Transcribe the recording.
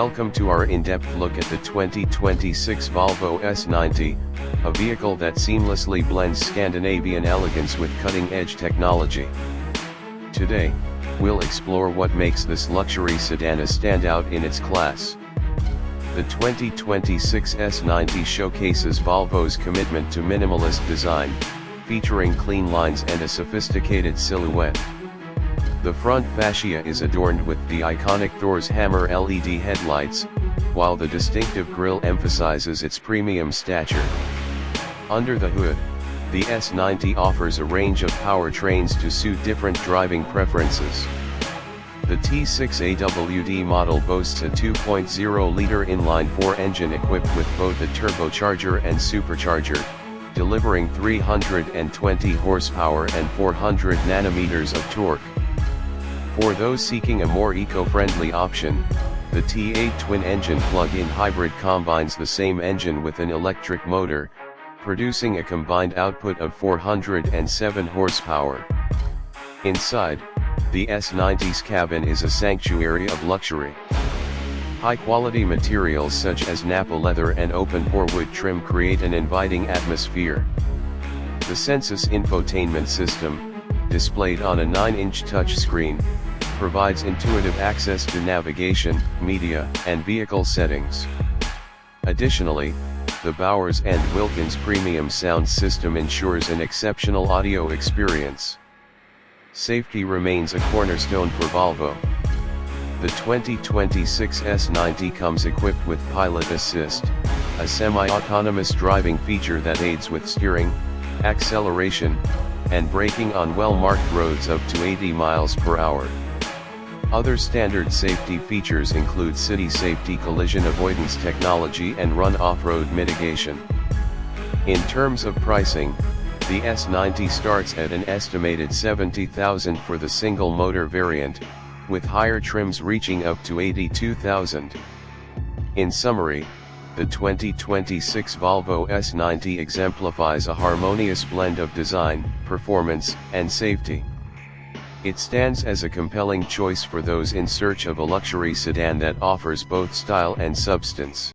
Welcome to our in-depth look at the 2026 Volvo S90, a vehicle that seamlessly blends Scandinavian elegance with cutting-edge technology. Today, we'll explore what makes this luxury sedan stand out in its class. The 2026 S90 showcases Volvo's commitment to minimalist design, featuring clean lines and a sophisticated silhouette. The front fascia is adorned with the iconic Thor's Hammer LED headlights, while the distinctive grille emphasizes its premium stature. Under the hood, the S90 offers a range of powertrains to suit different driving preferences. The T6 AWD model boasts a 2.0-liter inline-4 engine equipped with both a turbocharger and supercharger, delivering 320 horsepower and 400 Nm of torque. For those seeking a more eco-friendly option, the T8 twin-engine plug-in hybrid combines the same engine with an electric motor, producing a combined output of 407 horsepower. Inside, the S90's cabin is a sanctuary of luxury. High-quality materials such as Nappa leather and open-pore wood trim create an inviting atmosphere. The Sensus infotainment system, displayed on a 9-inch touchscreen, provides intuitive access to navigation, media, and vehicle settings. Additionally, the Bowers & Wilkins premium sound system ensures an exceptional audio experience. Safety remains a cornerstone for Volvo. The 2026 S90 comes equipped with Pilot Assist, a semi-autonomous driving feature that aids with steering, acceleration, and braking on well-marked roads up to 80 miles per hour. Other standard safety features include city safety collision avoidance technology and run off-road mitigation. In terms of pricing, the S90 starts at an estimated $70,000 for the single-motor variant, with higher trims reaching up to $82,000. In summary, the 2026 Volvo S90 exemplifies a harmonious blend of design, performance, and safety. It stands as a compelling choice for those in search of a luxury sedan that offers both style and substance.